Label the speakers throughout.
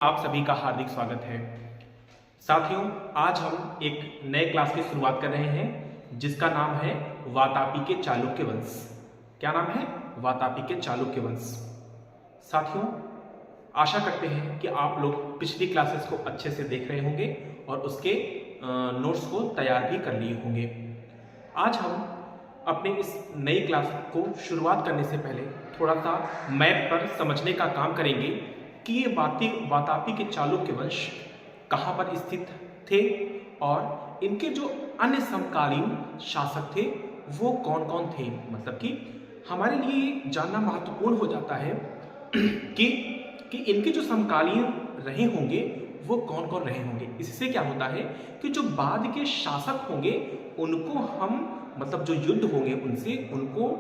Speaker 1: आप सभी का हार्दिक स्वागत है। साथियों, आज हम एक नए क्लास की शुरुआत कर रहे हैं जिसका नाम है वातापी के चालुक्य वंश। क्या नाम है? वातापी के चालुक्य वंश। साथियों, आशा करते हैं कि आप लोग पिछली क्लासेस को अच्छे से देख रहे होंगे और उसके नोट्स को तैयार भी कर लिए होंगे। आज हम अपने इस नई क्लास को शुरुआत करने से पहले थोड़ा सा मैप पर समझने का काम करेंगे कि ये वातापी के चालुक्य वंश कहाँ पर स्थित थे और इनके जो अन्य समकालीन शासक थे वो कौन कौन थे। मतलब कि हमारे लिए जानना महत्वपूर्ण हो जाता है कि इनके जो समकालीन रहे होंगे वो कौन कौन रहे होंगे। इससे क्या होता है कि जो बाद के शासक होंगे उनको हम मतलब जो युद्ध होंगे उनसे उनको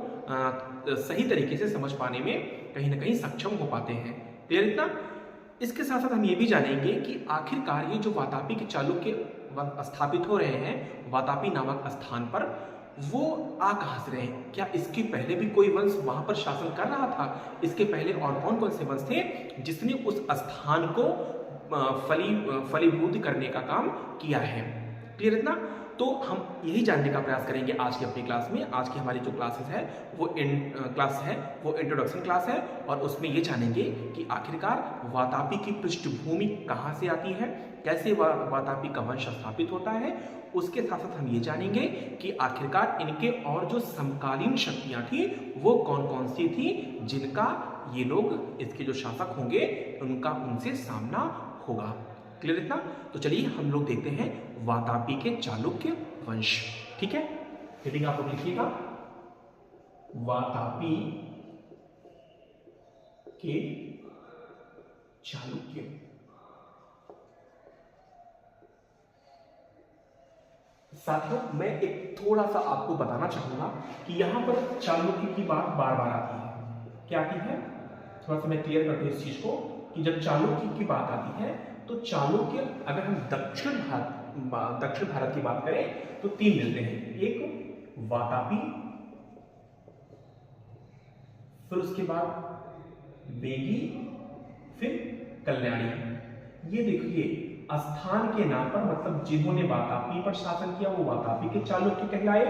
Speaker 1: सही तरीके से समझ पाने में कहीं ना कहीं सक्षम हो पाते हैं। क्लियर इतना? इसके साथ साथ हम ये भी जानेंगे कि आखिरकार ये जो वातापी के चालुक्य स्थापित हो रहे हैं वातापी नामक स्थान पर, वो आ कहाँ से रहे? क्या इसके पहले भी कोई वंश वहां पर शासन कर रहा था? इसके पहले और कौन कौन से वंश थे जिसने उस स्थान को फलीभूत करने का काम किया है? क्लियर इतना? तो हम यही जानने का प्रयास करेंगे आज की अपनी क्लास में। आज की हमारी जो क्लासेस है वो इंट्रोडक्शन क्लास है और उसमें ये जानेंगे कि आखिरकार वातापी की पृष्ठभूमि कहाँ से आती है, कैसे वातापी का वंश स्थापित होता है। उसके साथ साथ हम ये जानेंगे कि आखिरकार इनके और जो समकालीन शक्तियाँ थी वो कौन कौन सी थी जिनका ये लोग, इसके जो शासक होंगे उनका उनसे सामना होगा। क्लियर इतना? तो चलिए हम लोग देखते हैं वातापी के चालुक्य वंश। ठीक है, हेडिंग आप लोग लिखिएगा, वातापी के चालुक्य। साथियों, मैं एक थोड़ा सा आपको बताना चाहूंगा कि यहां पर चालुक्य की बात बार बार आती है। क्या आती है? थोड़ा सा मैं क्लियर करता हूं इस चीज को कि जब चालुक्य की बात आती है तो चालुक्य, अगर हम दक्षिण भारत की बात करें तो तीन मिलते हैं। एक वातापी, फिर उसके बाद वेगी, फिर कल्याणी। ये देखिए स्थान के नाम पर, मतलब जिन्होंने वातापी पर शासन किया वो वातापी के चालुक्य कहलाए,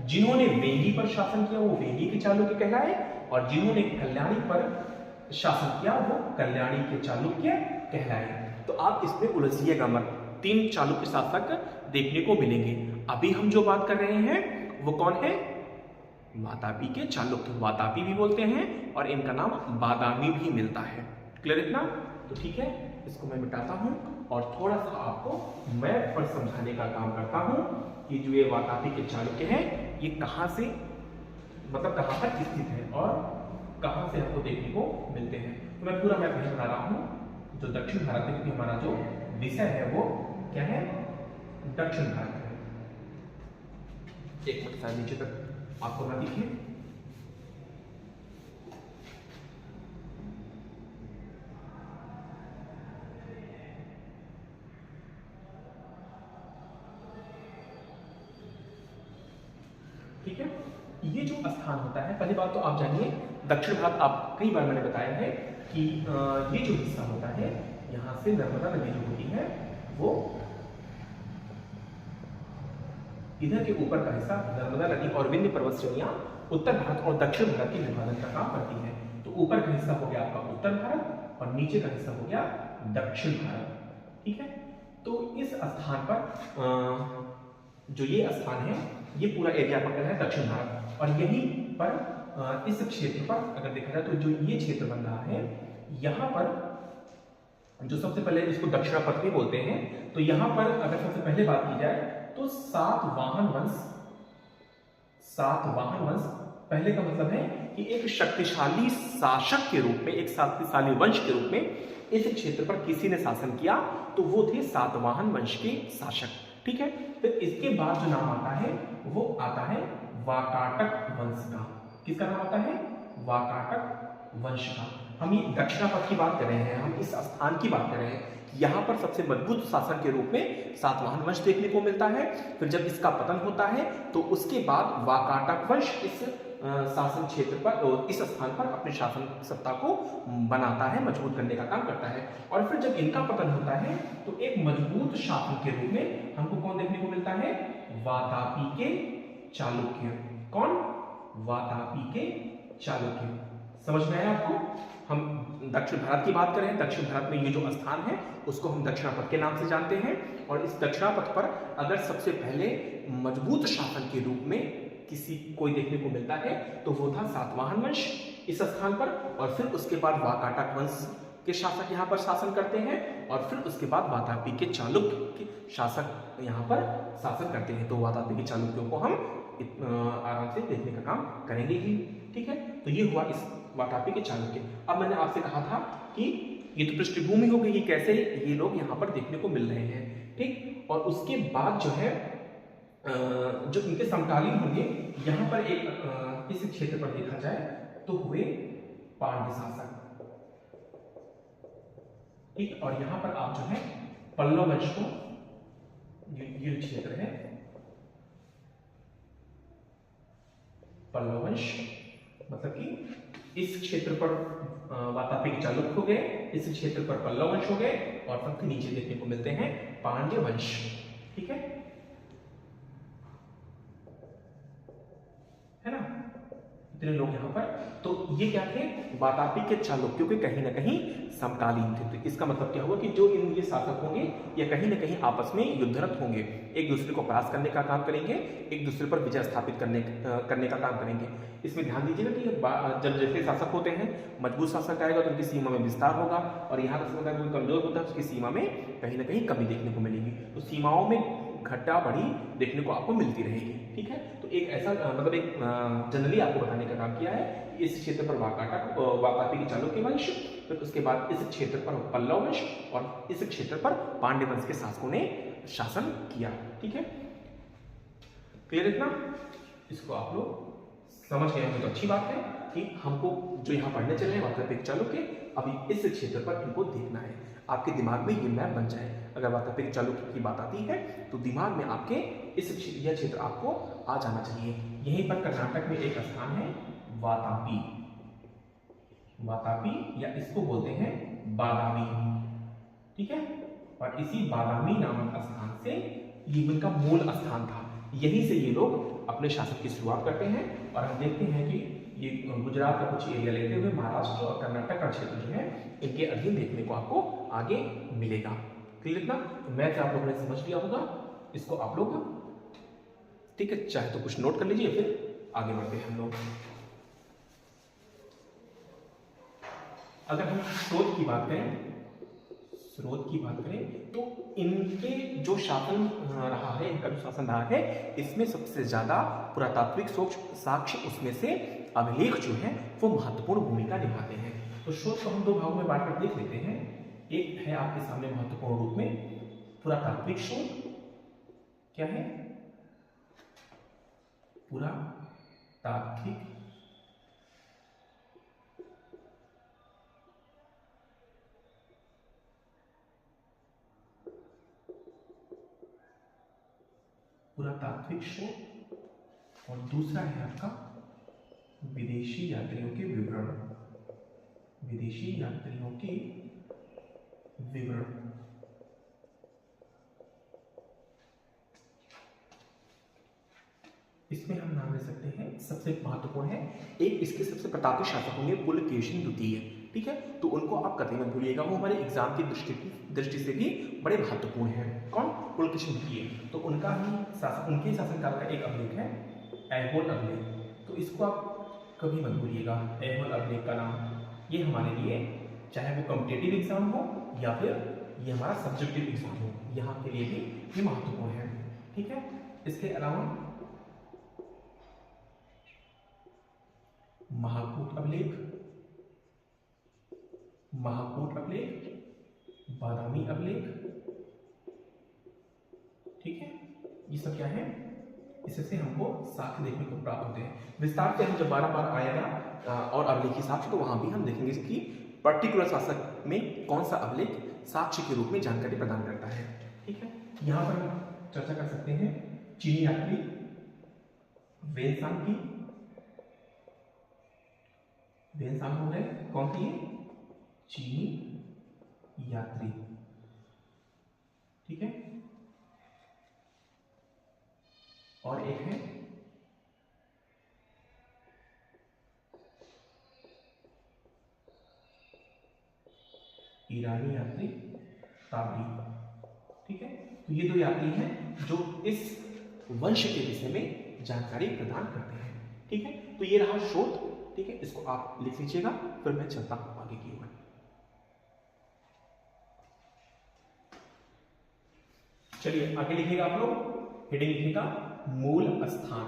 Speaker 1: जिन्होंने वेगी पर शासन किया वो वेगी के चालुक्य कहलाए, और जिन्होंने कल्याणी पर शासन किया वो कल्याणी के चालुक्य कहलाए। तो आप इसमें उलझिएगा मत, तीन चालुक्य शासक देखने को मिलेंगे। अभी हम जो बात कर रहे हैं वो कौन है? वातापी के चालुक्य। वातापी भी बोलते हैं और इनका नाम बादामी भी मिलता है। क्लियर इतना? तो ठीक है, इसको मैं मिटाता हूं और थोड़ा सा आपको मैप पर समझाने का काम करता हूं कि जो ये वातापी के चालुक्य है ये कहां से, मतलब कहां पर स्थित है और कहां से हमको देखने को मिलते हैं। तो मैं पूरा मैप नहीं बना रहा हूं। जो दक्षिण भारत है, क्योंकि हमारा जो विषय है वो क्या है? दक्षिण भारत है। एक मिनट शायद नीचे तक आपको ना दिखे। ठीक है, ये जो स्थान होता है, पहली बात तो आप जानिए दक्षिण भारत, आप कई बार मैंने बताया है कि ये जो हिस्सा होता है यहां से नर्मदा नदी जो होती है वो इधर के ऊपर का हिस्सा नर्मदा नदी और विंध्य पर्वत श्रेणियां उत्तर भारत और दक्षिण भारत के विभाजन का काम करती है। तो ऊपर का हिस्सा हो गया आपका उत्तर भारत और नीचे का हिस्सा हो गया दक्षिण भारत। ठीक है, तो इस स्थान पर जो ये स्थान है ये पूरा एरिया पकड़ है दक्षिण भारत, और यहीं पर इस क्षेत्र पर अगर देखा जाए तो जो ये क्षेत्र बन रहा है यहां पर जो सबसे पहले इसको दक्षिणापथ भी बोलते हैं। तो यहां पर अगर सबसे पहले बात की जाए तो सातवाहन वंश पहले का मतलब है कि एक शक्तिशाली शासक के रूप में, एक शक्तिशाली वंश के रूप में इस क्षेत्र पर किसी ने शासन किया तो वो थे सातवाहन वंश के शासक। ठीक है, तो इसके बाद जो नाम आता है वो आता है वाकाटक वंश का। किसका नाम आता है? वाकाटक वंश का। हम ये दक्षिणापथ की बात कर रहे हैं, हम इस स्थान की बात कर रहे हैं। यहाँ पर सबसे मजबूत शासन के रूप में सातवाहन वंश देखने को मिलता है। फिर जब इसका पतन होता है तो उसके बाद वाकाटक वंश इस शासन क्षेत्र पर और इस स्थान पर अपने शासन सत्ता को बनाता है, मजबूत करने का काम करता है। और फिर जब इनका पतन होता है तो एक मजबूत शासन के रूप में हमको कौन देखने को मिलता है? वातापी के चालुक्य। कौन? वातापी के चालुक्य। समझ में आया आपको? हम दक्षिण भारत की बात करें, दक्षिण भारत में ये जो स्थान है उसको हम दक्षिणापथ के नाम से जानते हैं। और इस दक्षिणापथ पर अगर सबसे पहले मजबूत शासन के रूप में किसी कोई देखने को मिलता है तो वो था सातवाहन वंश इस स्थान पर, और फिर उसके बाद वाकाटक वंश के शासक यहाँ पर शासन करते हैं, और फिर उसके बाद वातापी के चालुक्य के शासक यहाँ पर शासन करते हैं। तो वातापी के चालुक्यों को हम आराम से देखने का काम करेंगे ही। ठीक है, तो ये हुआ इस वातापी के चालुक्य। अब मैंने आपसे कहा था कि ये तो पृष्ठभूमि हो गई कि कैसे ये लोग यहाँ पर देखने को मिल रहे हैं। ठीक, और उसके बाद जो है जो इनके समकालीन होंगे, यहाँ पर एक इस क्षेत्र पर देखा जाए तो हुए पांड्य शासक। ठीक, और यहाँ पर आप जो है पल्लव वंश को, ये क्षेत्र है पल्लव वंश, मतलब कि इस क्षेत्र पर वातापी के चालुक्य हो गए, इस क्षेत्र पर पल्लव वंश हो गए, और सबके नीचे देखने को मिलते हैं पांड्य वंश। ठीक है ना? इतने लोग यहाँ पर, तो ये क्या थे? वातापी के चालुक्यों के कहीं ना कहीं समकालीन थे। तो इसका मतलब क्या हुआ कि जो ये शासक होंगे ये कहीं ना कहीं आपस में युद्धरत होंगे, एक दूसरे को परास्त करने का काम करेंगे, एक दूसरे पर विजय स्थापित करने का काम करेंगे। इसमें ध्यान दीजिएगा कि जब जैसे शासक होते हैं, मजबूत शासक आएगा तो उनकी सीमा में विस्तार होगा, और यहाँ का अगर कोई कमजोर होता है उसकी सीमा में कहीं ना कहीं कमी देखने को मिलेगी। तो सीमाओं में घटा बढ़ी देखने को आपको मिलती रहेगी। ठीक है, तो एक ऐसा मतलब एक जनरली आपको बताने का काम किया है। इस क्षेत्र पर वातापी के चालुक्य वंश, फिर उसके बाद इस क्षेत्र पर पल्लव वंश, और इस क्षेत्र पर पांड्य वंश के शासकों ने शासन किया। ठीक है, क्लियर इतना? इसको आप लोग समझ गए होंगे तो अच्छी बात है कि हमको जो यहाँ पढ़ने चले हैं वातापी के चालुक्य, अभी इस क्षेत्र पर इनको देखना है, आपके दिमाग में ये मैप बन जाए। अगर वातापी के चालुक्य की बात आती है तो दिमाग में आपके यह क्षेत्र आपको आ जाना चाहिए। यहीं पर कर्नाटक में एक स्थान है वातापी, वातापी या इसको बोलते हैं बादामी। ठीक है, और इसी बादामी नामक स्थान से ये इनका मूल स्थान था, यहीं से ये लोग अपने शासन की शुरुआत करते हैं। और हम देखते हैं कि ये गुजरात का कुछ एरिया लेते हुए महाराष्ट्र और कर्नाटक का क्षेत्र जो है इनके अधीन देखने को आपको आगे मिलेगा। क्लियर ना? तो मैथ आप लोगों ने समझ लिया होगा, इसको आप लोग ठीक है चाहे तो कुछ नोट कर लीजिए, फिर आगे बढ़ते हैं हम लोग। अगर हम स्रोत की बात करें तो इनके जो शासन रहा है, इनका जो शासन रहा है, इसमें सबसे ज्यादा पुरातात्विक साक्ष्य उसमें से अभिलेख जो है वो महत्वपूर्ण भूमिका निभाते हैं। तो स्रोत को हम दो भागों में बांटकर देख लेते हैं। एक है आपके सामने महत्वपूर्ण रूप में पुरातात्विक स्रोत। क्या है? पुरातात्विक स्रोत, और दूसरा है आपका विदेशी यात्रियों के विवरण। विदेशी यात्रियों के विवरण इसमें हम नाम ले सकते हैं, सबसे महत्वपूर्ण है एक इसके सबसे प्रतापी शासक होंगे पुलकेशिन द्वितीय। ठीक है, तो उनको आप कतई मत भूलिएगा, वो हमारे एग्जाम की दृष्टि से भी बड़े महत्वपूर्ण हैं। कौन? पुलकेशिन द्वितीय। तो उनका ही उनके शासनकाल का एक अभिलेख है ऐहोल अभिलेख, तो इसको आप कभी मत भूलिएगा। ऐहोल अभिलेख का नाम ये हमारे लिए, चाहे वो कॉम्पिटिटिव एग्जाम हो या फिर ये हमारा सब्जेक्टिव एग्जाम हो, यहाँ के लिए भी ये महत्वपूर्ण है। ठीक है, इसके अलावा महाकूट अभिलेख, बादामी अभिलेख। ठीक है, ये सब क्या है? इससे हमको साक्ष्य देखने को प्राप्त होते हैं। विस्तार से हम जब बार आएगा और अभिलेखी साक्ष्य, तो वहां भी हम देखेंगे कि पर्टिकुलर शासक में कौन सा अभिलेख साक्ष्य के रूप में जानकारी प्रदान करता है। ठीक है, यहाँ पर हम चर्चा कर सकते हैं चीनी यात्री वेनसांग की, वेनसांग हो गए, कौन थे ये? चीनी यात्री। ठीक है, और एक है ईरानी यात्री ताबरी। ठीक है, तो ये दो यात्री हैं जो इस वंश के विषय में जानकारी प्रदान करते हैं। ठीक है, तो ये रहा शोध। ठीक है, इसको आप लिख लीजिएगा, फिर मैं चलता हूं आगे की ओर। चलिए आगे लिखिएगा आप लोग, हेडिंग लिखिएगा मूल स्थान।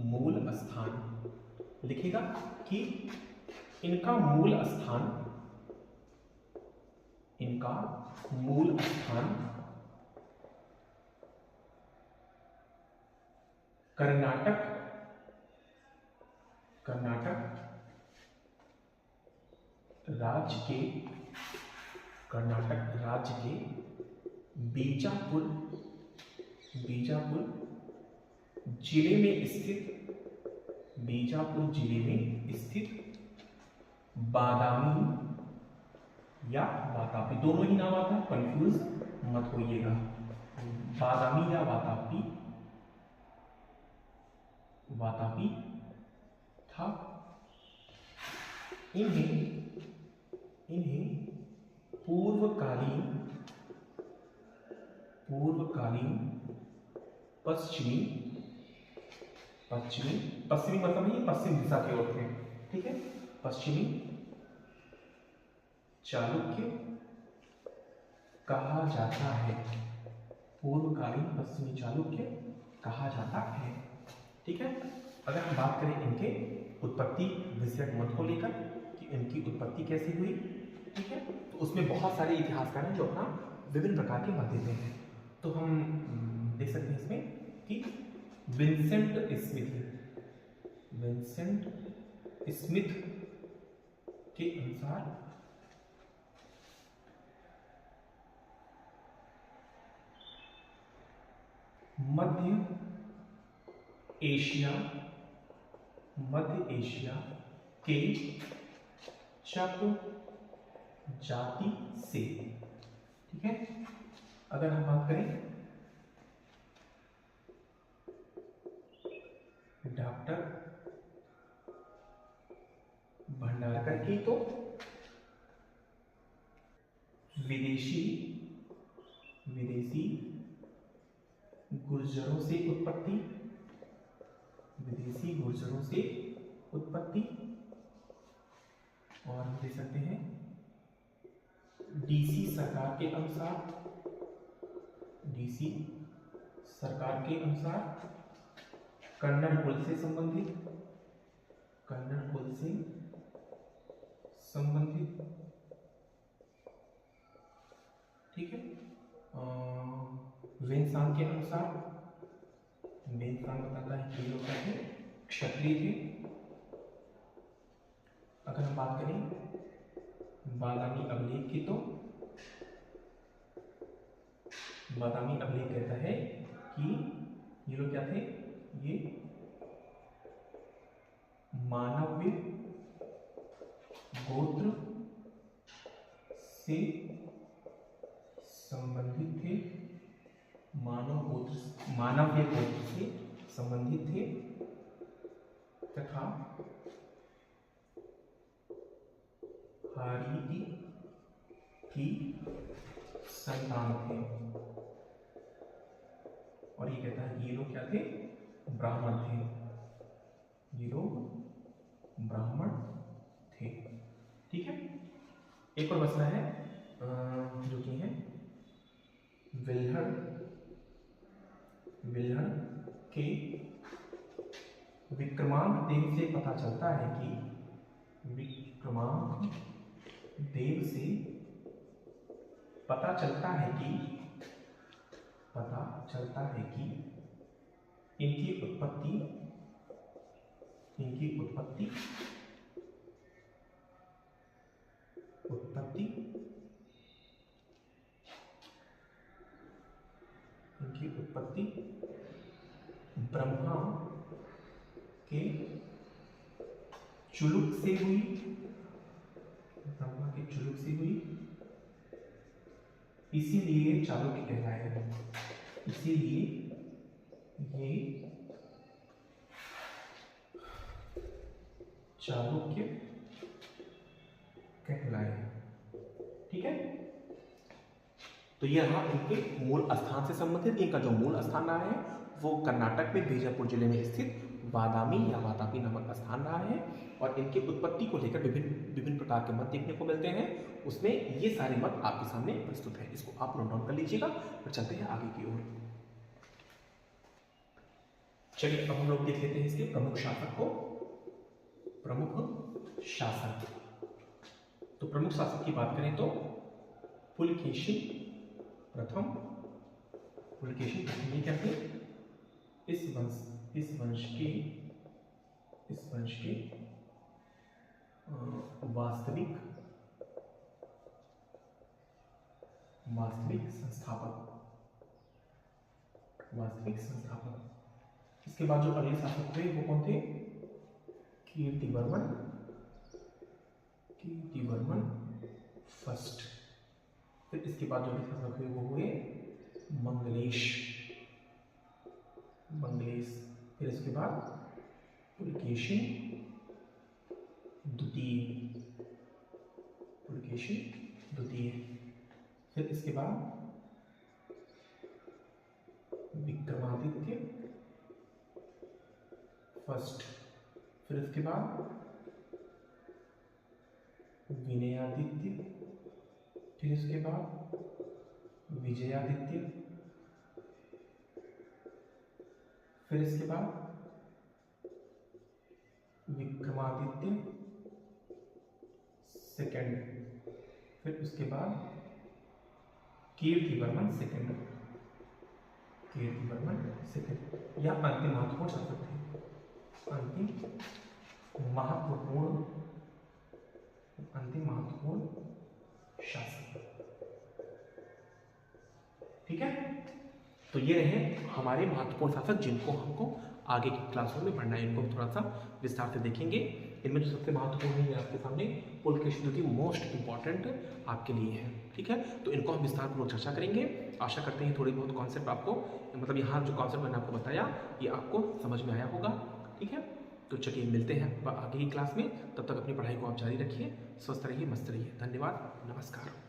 Speaker 1: मूल स्थान लिखिएगा कि इनका मूल स्थान, इनका मूल स्थान कर्नाटक, कर्नाटक राज्य के, कर्नाटक राज्य के बीजापुर, बीजापुर जिले में स्थित, बीजापुर जिले में स्थित बादामी या वातापी, दोनों ही नाम आता है, कंफ्यूज मत होइएगा। बादामी या वातापी, वातापी था। इन्हें पूर्वकालीन, पूर्वकालीन पश्चिमी, पश्चिमी, पश्चिमी मतलब ये पश्चिम दिशा की ओर थे। ठीक है, पश्चिमी चालुक्य कहा जाता है, पूर्वकालीन पश्चिमी चालुक्य कहा जाता है। ठीक है, अगर हम बात करें इनके उत्पत्ति विषयक मत को लेकर कि इनकी उत्पत्ति कैसे हुई, ठीक है, तो उसमें बहुत सारे इतिहासकार हैं जो अपना विभिन्न प्रकार के मत देते हैं। तो हम देख सकते हैं इसमें कि विंसेंट स्मिथ, विंसेंट स्मिथ के अनुसार मध्य एशिया, मध्य एशिया के चक जाति से, ठीक है, अगर हम बात करें डॉक्टर भंडारकर की, तो विदेशी, विदेशी गुर्जरों से उत्पत्ति, विदेशी गुर्जरों से उत्पत्ति, और हम देख सकते हैं डीसी सरकार के अनुसार, डीसी सरकार के अनुसार कन्नड़ कुल से संबंधित, कन्नड़ कुल से संबंधित, ठीक है, वेनसांग के अनुसार, वेनसांग बताता है कि लोग थे क्षत्रिय थे। अगर हम बात करें बादामी अभिलेख की, तो बादामी अभिलेख कहता है कि ये लोग क्या थे, ये मानव्य गोत्र से संबंधित थे, मानवीय गोत्र से संबंधित थे तथा हारीति की संतान थे। और ये कहता है कि ये लोग क्या थे, ब्राह्मण थे, ये लोग ब्राह्मण थे। ठीक है, एक और मसला है जो कि है विल्हड़, विल्हड़ के विक्रमांक देव से पता चलता है कि, विक्रमांक देव से पता चलता है कि, पता चलता है कि इनकी उत्पत्ति, इनकी उत्पत्ति, उत्पत्ति, इनकी उत्पत्ति ब्रह्मा के चुलुक से हुई, ब्रह्मा के चुलुक से हुई, इसीलिए चालुक्य कहलाए, इसीलिए ये चालुक्य कहलाए। ठीक है, तो ये रहा इनके मूल स्थान से संबंधित। इनका जो मूल स्थान रहा है वो कर्नाटक में बीजापुर जिले में स्थित बादामी या वातापी नामक स्थान रहा है। और इनकी उत्पत्ति को लेकर विभिन्न प्रकार के मत देखने को मिलते हैं। उसमें ये सारे मत आपके सामने प्रस्तुत है, इसको आप नोट डाउन कर लीजिएगा। फिर चलते हैं आगे की ओर। चलिए अब हम लोग देख लेते हैं इसके प्रमुख शासक को। प्रमुख शासक, तो प्रमुख शासक की बात करें तो पुलकेशी प्रथम। पुलकेशी प्रथम ये क्या थे? इस वंश के वास्तविक संस्थापक। इसके बाद जो अगले शासक थे वो कौन थे? कीर्तिवर्मन फर्स्ट। फिर इसके बाद जो अगले शासक हुए वो हुए मंगलेश। फिर इसके बाद पुलकेशी द्वितीय। फिर इसके बाद विक्रमादित्य फर्स्ट। फिर इसके बाद विनयादित्य। फिर इसके बाद विजयादित्य। फिर इसके बाद विक्रमादित्य सेकंड। फिर उसके बाद कीर्तिवर्मन सेकंड। यह अंतिम महत्वपूर्ण शासक थे। अंतिम महत्वपूर्ण शासक। ठीक है, तो ये रहे हमारे महत्वपूर्ण शासक जिनको हमको आगे की क्लासों में पढ़ना है। इनको थोड़ा सा विस्तार से देखेंगे। इनमें जो सबसे महत्वपूर्ण है आपके सामने पुलकेशी द्वितीय मोस्ट इंपॉर्टेंट आपके लिए है। ठीक है, तो इनको हम विस्तार पूर्वक चर्चा करेंगे। आशा करते हैं थोड़ी बहुत कॉन्सेप्ट आपको, मतलब यहाँ जो कॉन्सेप्ट मैंने आपको बताया ये आपको समझ में आया होगा। ठीक है, तो चलिए मिलते हैं आगे की क्लास में। तब तक अपनी पढ़ाई को आप जारी रखिए। स्वस्थ रहिए, मस्त रहिए। धन्यवाद, नमस्कार।